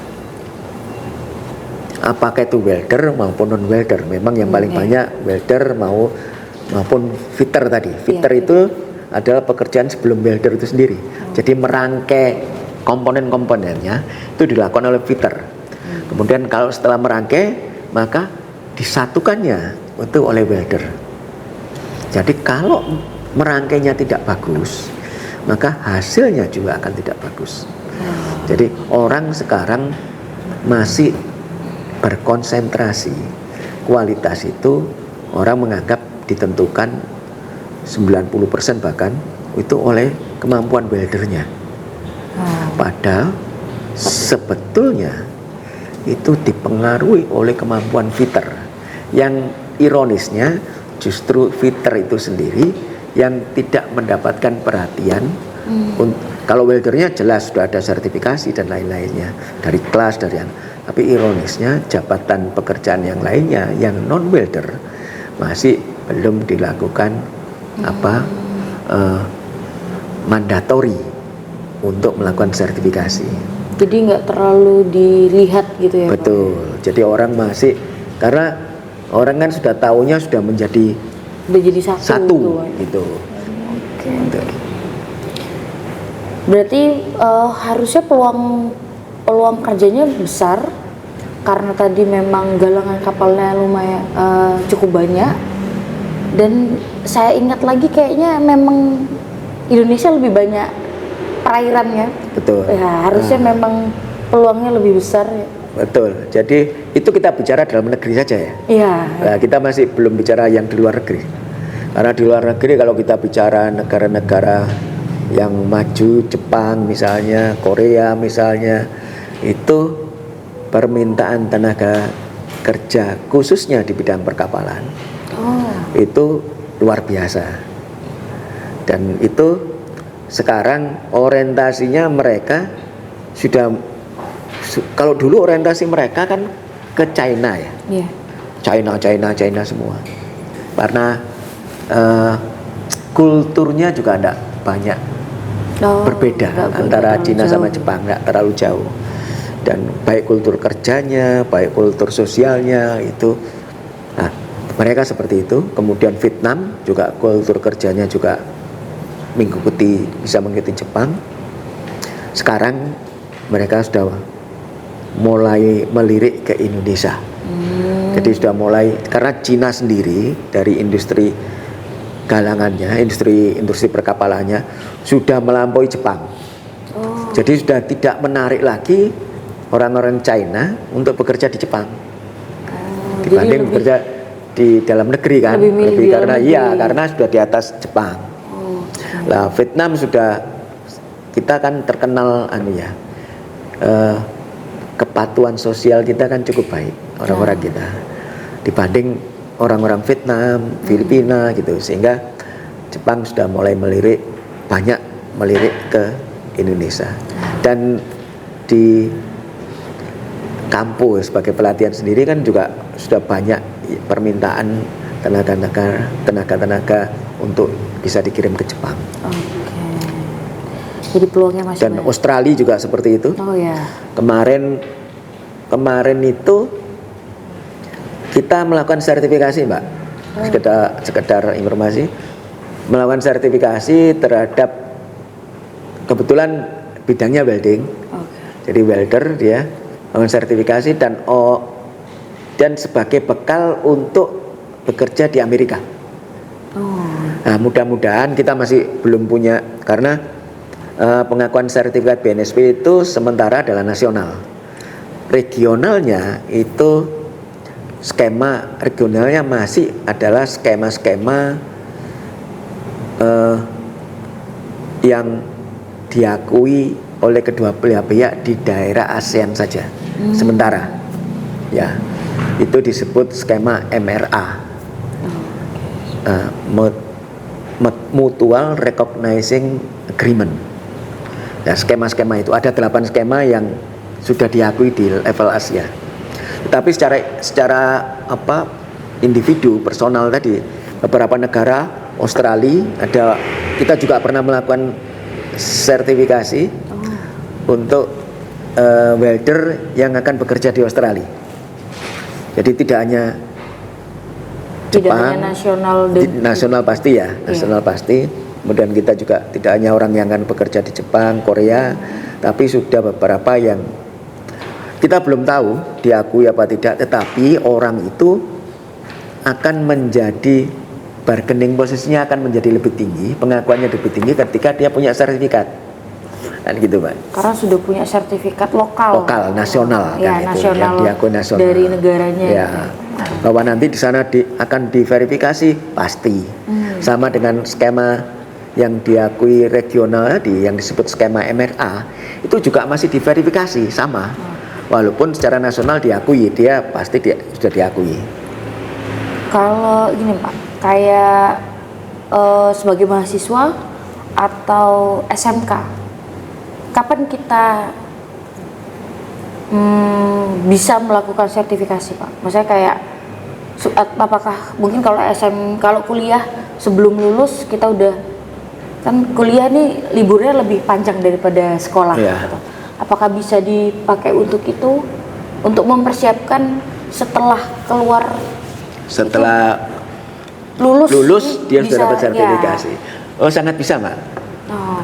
Apakah itu welder maupun non welder? Memang yang paling banyak welder maupun fitter tadi. Fitter itu adalah pekerjaan sebelum welder itu sendiri. Jadi merangkai komponen-komponennya itu dilakukan oleh fitter. Kemudian kalau setelah merangkai, maka disatukannya itu oleh welder. Jadi kalau merangkainya tidak bagus, maka hasilnya juga akan tidak bagus. Jadi orang sekarang masih berkonsentrasi kualitas itu, orang menganggap ditentukan 90% bahkan itu oleh kemampuan weldernya. Padahal sebetulnya itu dipengaruhi oleh kemampuan fitter. Yang ironisnya justru fitter itu sendiri yang tidak mendapatkan perhatian. Kalau weldernya jelas sudah ada sertifikasi dan lain-lainnya dari kelas, dari yang, tapi ironisnya jabatan pekerjaan yang lainnya yang non welder masih belum dilakukan mandatory untuk melakukan sertifikasi. Jadi nggak terlalu dilihat gitu ya Betul. Pak? Jadi orang masih, karena orang kan sudah tahunya sudah menjadi udah jadi satu gitu. Oke. Berarti harusnya peluang kerjanya besar karena tadi memang galangan kapalnya lumayan cukup banyak. Dan saya ingat lagi kayaknya memang Indonesia lebih banyak perairan ya. Betul. Ya, harusnya memang peluangnya lebih besar ya. Betul. Jadi itu kita bicara dalam negeri saja ya. Iya. Nah, kita masih belum bicara yang di luar negeri. Karena di luar negeri kalau kita bicara negara-negara yang maju, Jepang misalnya, Korea misalnya, itu permintaan tenaga kerja khususnya di bidang perkapalan itu luar biasa. Dan itu sekarang orientasinya mereka sudah, kalau dulu orientasi mereka kan ke China ya. Iya. China semua. Karena kulturnya juga tidak banyak berbeda antara Cina sama Jepang, nggak terlalu jauh. Dan baik kultur kerjanya, baik kultur sosialnya itu, nah mereka seperti itu. Kemudian Vietnam juga kultur kerjanya juga bisa mengikuti Jepang. Sekarang mereka sudah mulai melirik ke Indonesia. Jadi sudah mulai, karena Cina sendiri dari industri galangannya, industri perkapalannya sudah melampaui Jepang. Jadi sudah tidak menarik lagi orang-orang China untuk bekerja di Jepang dibanding bekerja di dalam negeri kan, lebih karena karena sudah di atas Jepang. Lah Vietnam sudah, kita kan terkenal kepatuhan sosial kita kan cukup baik orang-orang kita dibanding orang-orang Vietnam, Filipina gitu, sehingga Jepang sudah mulai banyak melirik ke Indonesia. Dan di kampus sebagai pelatihan sendiri kan juga sudah banyak permintaan tenaga untuk bisa dikirim ke Jepang. Jadi peluangnya masih Dan banyak. Australia juga seperti itu. Oh ya. Kemarin itu kita melakukan sertifikasi, Mbak. Sekedar informasi, melakukan sertifikasi terhadap, kebetulan bidangnya welding. Jadi welder dia melakukan sertifikasi dan sebagai bekal untuk bekerja di Amerika. Nah, mudah-mudahan kita masih belum punya, karena pengakuan sertifikat BNSP itu sementara adalah nasional. Regionalnya itu skema regionalnya masih adalah skema-skema yang diakui oleh kedua belah pihak di daerah ASEAN saja. Sementara ya, itu disebut skema MRA, Mutual Recognizing Agreement. Nah, skema-skema itu ada 8 skema yang sudah diakui di level Asia. Tetapi secara individu personal tadi, beberapa negara, Australia kita juga pernah melakukan sertifikasi untuk welder yang akan bekerja di Australia. Jadi tidak hanya Jepang, nasional pasti ya, nasional pasti. Kemudian kita juga tidak hanya orang yang akan bekerja di Jepang, Korea, tapi sudah beberapa yang kita belum tahu diakui apa tidak, tetapi orang itu akan menjadi bargaining posisinya akan menjadi lebih tinggi, pengakuannya lebih tinggi ketika dia punya sertifikat. Kan gitu, Pak. Karena sudah punya sertifikat lokal, nasional ya, kan, nasional, itu yang diakui nasional dari negaranya. Ya. Bahwa nanti di sana akan diverifikasi pasti. Sama dengan skema yang diakui regional tadi, yang disebut skema MRA, itu juga masih diverifikasi sama. Walaupun secara nasional diakui, sudah diakui. Kalau gini Pak, kayak sebagai mahasiswa atau SMK, kapan kita bisa melakukan sertifikasi, Pak? Maksudnya kayak apakah mungkin kalau kuliah sebelum lulus kita udah, kan kuliah nih liburnya lebih panjang daripada sekolah, gitu. Apakah bisa dipakai untuk itu, untuk mempersiapkan setelah lulus dia sudah dapat sertifikasi? Oh, sangat bisa, Mbak.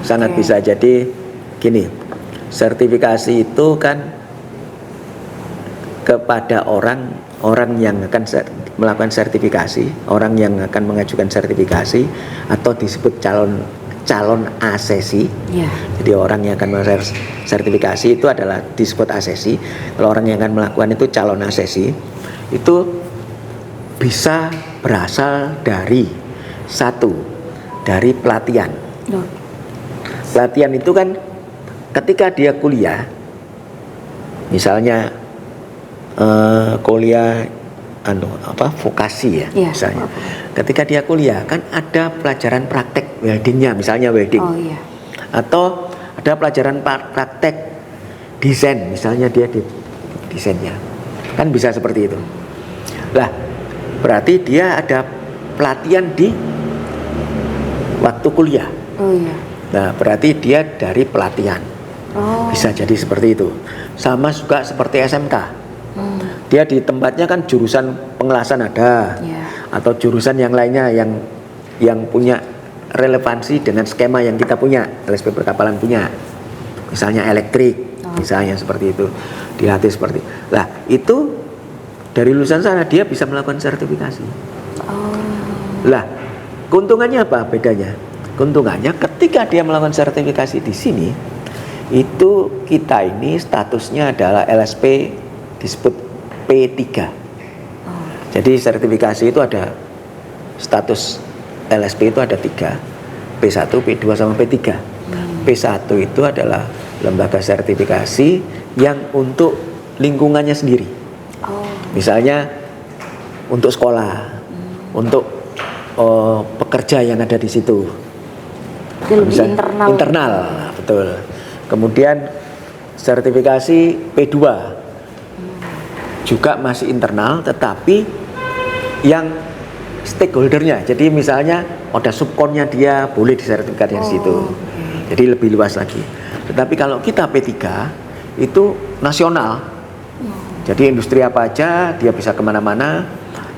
Sangat bisa. Jadi gini, sertifikasi itu kan kepada orang yang akan melakukan sertifikasi, orang yang akan mengajukan sertifikasi atau disebut calon asesi. Ya. Jadi orang yang akan melakukan sertifikasi itu adalah disebut asesi. Kalau orang yang akan melakukan itu calon asesi, itu bisa berasal dari dari pelatihan. Oh. Pelatihan itu kan ketika dia kuliah, misalnya kuliah vokasi ya, misalnya. Ketika dia kuliah kan ada pelajaran praktek weldingnya, misalnya welding. Oh iya. Atau ada pelajaran praktek desain, misalnya dia di desainnya. Kan bisa seperti itu. Lah, berarti dia ada pelatihan di waktu kuliah. Oh iya. Nah, berarti dia dari pelatihan. Oh. Bisa jadi seperti itu. Sama juga seperti SMK. Dia di tempatnya kan jurusan pengelasan ada, atau jurusan yang lainnya yang punya relevansi dengan skema yang kita punya, LSP perkapalan punya, misalnya elektrik, misalnya seperti itu, dilatih seperti. Lah itu dari lulusan sana dia bisa melakukan sertifikasi. Lah keuntungannya apa bedanya? Keuntungannya ketika dia melakukan sertifikasi di sini, itu kita ini statusnya adalah LSP disebut P3. Jadi sertifikasi itu ada status LSP itu ada 3, P1, P2 sama P3. P1 itu adalah lembaga sertifikasi yang untuk lingkungannya sendiri. Misalnya untuk sekolah, untuk pekerja yang ada di situ. Itu lebih internal. Betul. Kemudian sertifikasi P2 juga masih internal, tetapi yang stakeholdernya. Jadi misalnya ada subkonnya dia boleh disertifikatkan di situ. Jadi lebih luas lagi. Tetapi kalau kita P3 itu nasional. Jadi industri apa aja dia bisa kemana-mana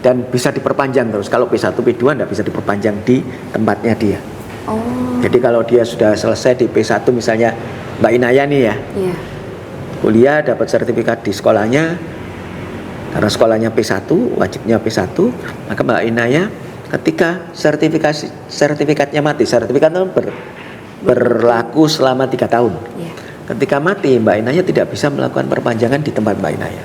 dan bisa diperpanjang terus. Kalau P1, P2 tidak bisa diperpanjang di tempatnya dia. Jadi kalau dia sudah selesai di P1 misalnya Mbak Inaya nih ya, kuliah dapat sertifikat di sekolahnya. Karena sekolahnya P1, wajibnya P1, maka Mbak Inaya ketika sertifikatnya mati, sertifikat itu berlaku selama 3 tahun. Ketika mati, Mbak Inaya tidak bisa melakukan perpanjangan di tempat Mbak Inaya.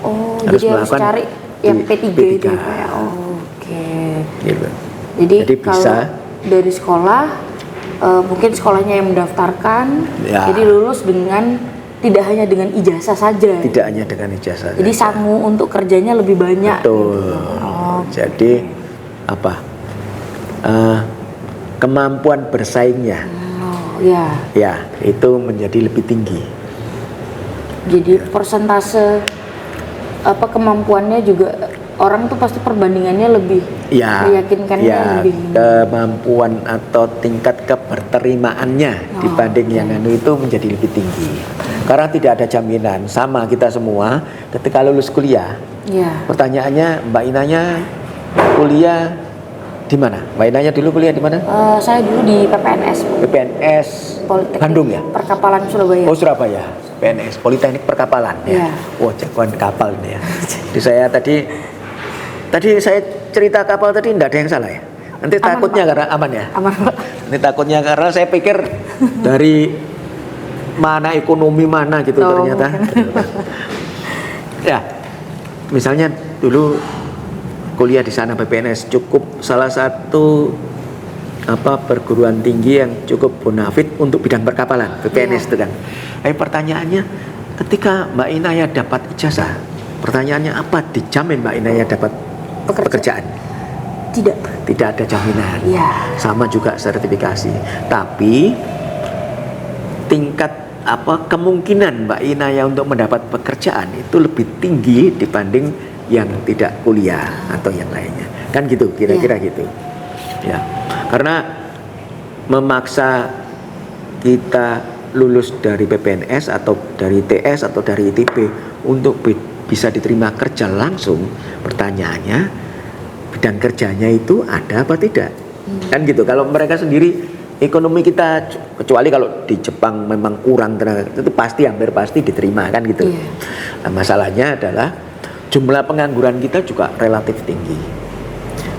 Harus jadi harus cari yang P3 itu ya. Oke. Gitu. Jadi bisa kalau dari sekolah, mungkin sekolahnya yang mendaftarkan, jadi lulus dengan tidak hanya dengan ijazah saja. Tidak hanya dengan ijazah. Jadi sangu untuk kerjanya lebih banyak. Betul. Jadi kemampuan bersaingnya, ya itu menjadi lebih tinggi. Jadi persentase kemampuannya juga orang tuh pasti perbandingannya lebih meyakinkannya lebih. Kemampuan atau tingkat keberterimaannya dibanding yang itu menjadi lebih tinggi. Karena tidak ada jaminan. Sama kita semua ketika lulus kuliah. Pertanyaannya Mbak Inanya kuliah di mana? Mbak Inanya dulu kuliah di mana? Saya dulu di PPNS. PPNS Politeknik Bandung ya? Perkapalan Surabaya. Oh Surabaya. PNS Politeknik Perkapalan ya. Wah jagoan kapal ini ya. Jadi saya tadi saya cerita kapal tadi tidak ada yang salah ya. Nanti aman, takutnya Pak. Karena aman ya. Aman Pak. Nanti takutnya karena saya pikir dari mana ekonomi mana gitu ternyata. Ya, misalnya dulu kuliah di sana PPNS cukup salah satu perguruan tinggi yang cukup bonafit untuk bidang perkapalan PPNS itu kan. Tapi pertanyaannya ketika Mbak Inaya dapat ijazah, pertanyaannya apa dijamin Mbak Inaya dapat pekerjaan? Tidak ada jaminan. Sama juga sertifikasi. Tapi tingkat kemungkinan Mbak Inaya untuk mendapat pekerjaan itu lebih tinggi dibanding yang tidak kuliah atau yang lainnya. Kan gitu, kira-kira gitu. Ya. Karena memaksa kita lulus dari PPNS atau dari TS atau dari ITB untuk bisa diterima kerja langsung, pertanyaannya bidang kerjanya itu ada apa tidak? Kan gitu. Kalau mereka sendiri ekonomi kita, kecuali kalau di Jepang memang kurang tenaga, itu pasti hampir pasti diterima kan gitu. Nah, masalahnya adalah jumlah pengangguran kita juga relatif tinggi.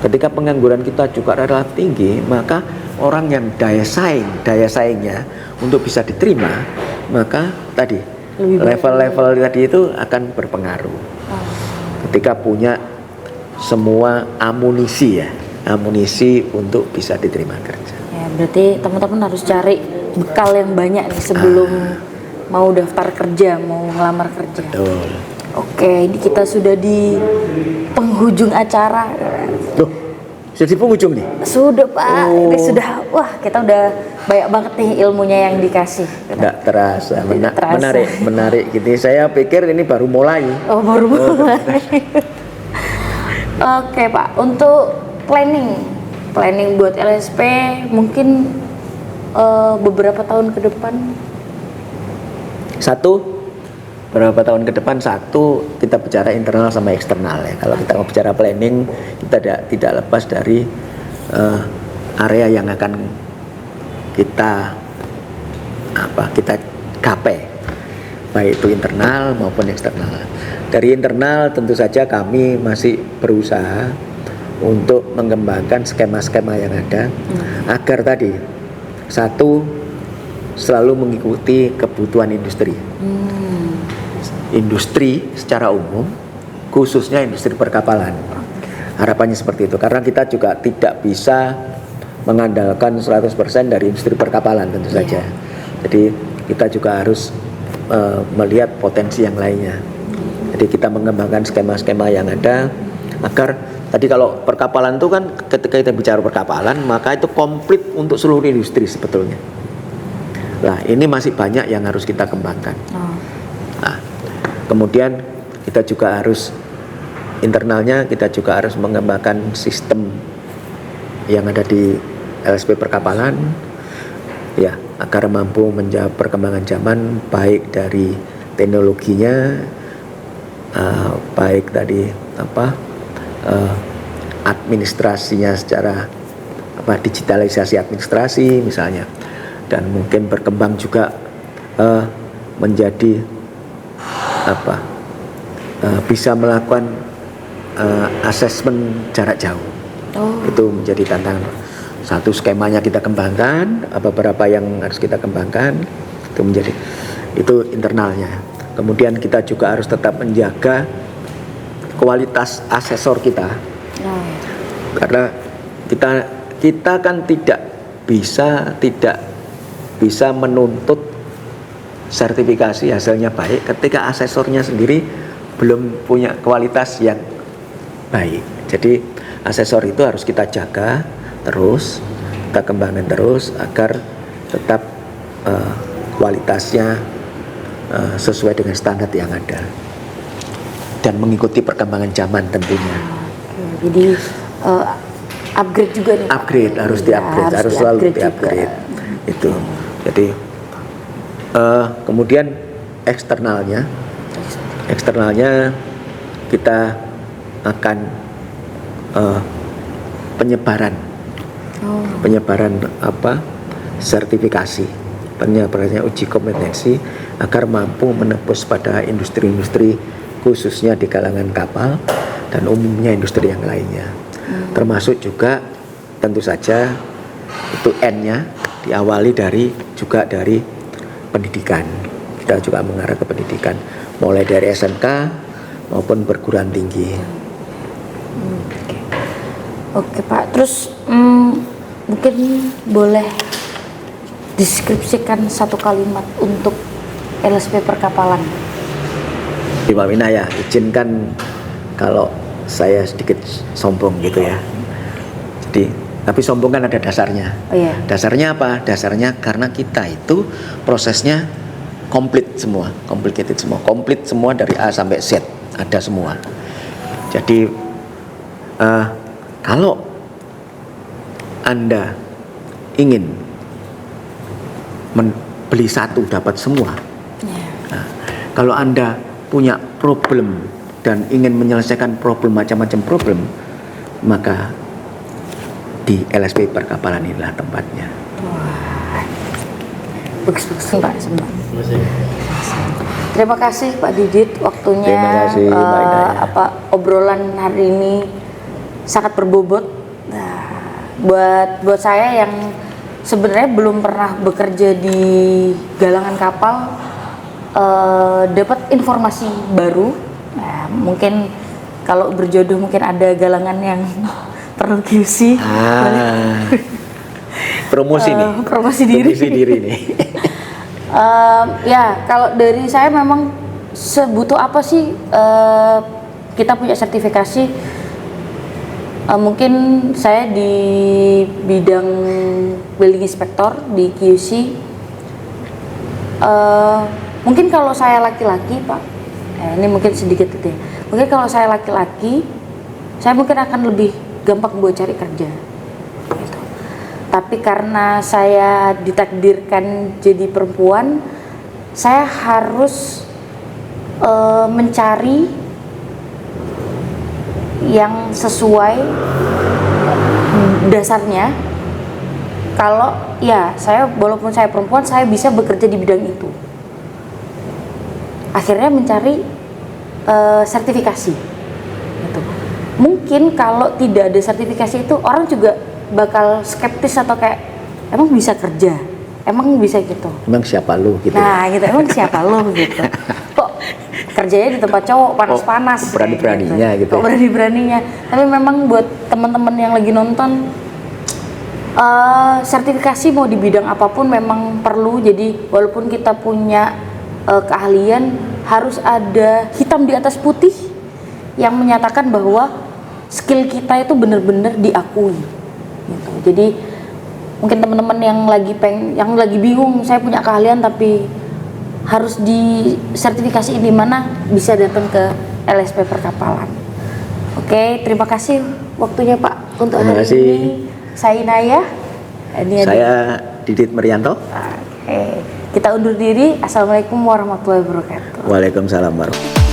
Ketika pengangguran kita juga relatif tinggi, maka orang yang daya saingnya untuk bisa diterima, maka tadi level-level tadi itu akan berpengaruh. Ketika punya semua amunisi untuk bisa diterima kerja. Ya, berarti teman-teman harus cari bekal yang banyak nih sebelum mau daftar kerja, mau ngelamar kerja. Betul. Oke, ini kita sudah di penghujung acara. Loh, sudah di penghujung nih? Sudah Pak, ini sudah, wah kita udah banyak banget nih ilmunya yang dikasih. Tidak terasa, Tidak terasa. menarik gitu. Saya pikir ini baru mulai. Oh, baru mulai. Oke Pak, untuk planning buat LSP mungkin beberapa tahun ke depan. Beberapa tahun ke depan, kita bicara internal sama eksternal ya. Kalau kita mau bicara planning, kita tidak lepas dari area yang akan kita gapai, baik itu internal maupun eksternal. Dari internal tentu saja kami masih berusaha untuk mengembangkan skema-skema yang ada agar tadi selalu mengikuti kebutuhan industri. Industri secara umum, khususnya industri perkapalan. Harapannya seperti itu, karena kita juga tidak bisa mengandalkan 100% dari industri perkapalan tentu saja. Jadi kita juga harus melihat potensi yang lainnya. Jadi kita mengembangkan skema-skema yang ada agar tadi kalau perkapalan itu kan ketika kita bicara perkapalan maka itu komplit untuk seluruh industri sebetulnya. Nah, ini masih banyak yang harus kita kembangkan. Nah, kemudian kita juga harus internalnya kita juga harus mengembangkan sistem yang ada di LSP perkapalan ya, agar mampu menjawab perkembangan zaman, baik dari teknologinya, baik tadi administrasinya secara digitalisasi administrasi misalnya, dan mungkin berkembang juga menjadi bisa melakukan asesmen jarak jauh. Itu menjadi tantangan. Satu skemanya kita kembangkan, beberapa yang harus kita kembangkan, itu internalnya. Kemudian kita juga harus tetap menjaga kualitas asesor kita, karena kita kan tidak bisa menuntut sertifikasi hasilnya baik ketika asesornya sendiri belum punya kualitas yang baik. Jadi asesor itu harus kita jaga terus, kita kembangkan terus agar tetap kualitasnya sesuai dengan standar yang ada dan mengikuti perkembangan zaman tentunya. Jadi upgrade juga nih. Upgrade harus di-upgrade, harus selalu di-upgrade. Itu. Jadi kemudian eksternalnya kita akan penyebaran sertifikasi, penyebarannya uji kompetensi agar mampu menembus pada industri-industri khususnya di kalangan kapal dan umumnya industri yang lainnya. Termasuk juga tentu saja itu N-nya diawali dari pendidikan. Kita juga mengarah ke pendidikan mulai dari SMK maupun perguruan tinggi. Oke Pak, terus mungkin boleh deskripsikan satu kalimat untuk LSP perkapalan. Pak Mina ya, izinkan kalau saya sedikit sombong gitu ya. Jadi, tapi sombong kan ada dasarnya. Dasarnya apa? Dasarnya karena kita itu prosesnya komplit semua, komplit semua dari A sampai Z, ada semua. Jadi kalau Anda ingin beli satu dapat semua, nah, kalau Anda punya problem dan ingin menyelesaikan macam-macam problem, maka di LSP perkapalan inilah tempatnya. Bagus-bagus Pak, Mbak. Terima kasih Pak Didit waktunya. Terima kasih, Mbak Indah. Obrolan hari ini sangat berbobot. Nah, buat saya yang sebenarnya belum pernah bekerja di galangan kapal, dapat informasi baru. Nah, mungkin kalau berjodoh mungkin ada galangan yang perlu QC. Promosi nih. Promosi diri. Promosi diri nih. Ya, kalau dari saya memang sebutuh apa sih kita punya sertifikasi? Mungkin saya di bidang building inspector di QC. Mungkin kalau saya laki-laki, Pak, ini mungkin sedikit gitu ya. Mungkin kalau saya laki-laki, saya mungkin akan lebih gampang buat cari kerja. Gitu. Tapi karena saya ditakdirkan jadi perempuan, saya harus mencari yang sesuai dasarnya. Kalau ya saya, walaupun saya perempuan, saya bisa bekerja di bidang itu. Akhirnya mencari sertifikasi. Gitu. Mungkin kalau tidak ada sertifikasi itu orang juga bakal skeptis atau kayak emang bisa kerja, emang bisa gitu. Emang siapa lu gitu? Nah, gitu, emang siapa lu gitu. Kok kerjanya di tempat cowok panas-panas. Berani-beraninya gitu. Kok berani-beraninya. Tapi memang buat teman-teman yang lagi nonton, sertifikasi mau di bidang apapun memang perlu. Jadi walaupun kita punya keahlian, harus ada hitam di atas putih yang menyatakan bahwa skill kita itu benar-benar diakui. Gitu. Jadi mungkin teman-teman yang lagi bingung, saya punya keahlian tapi harus di sertifikasi di mana, bisa datang ke LSP Perkapalan. Oke, terima kasih waktunya Pak untuk hari ini. Saya Inaya. Saya Didit Merianto. Oke, kita undur diri. Assalamualaikum warahmatullahi wabarakatuh. Waalaikumsalam warahmatullahi wabarakatuh.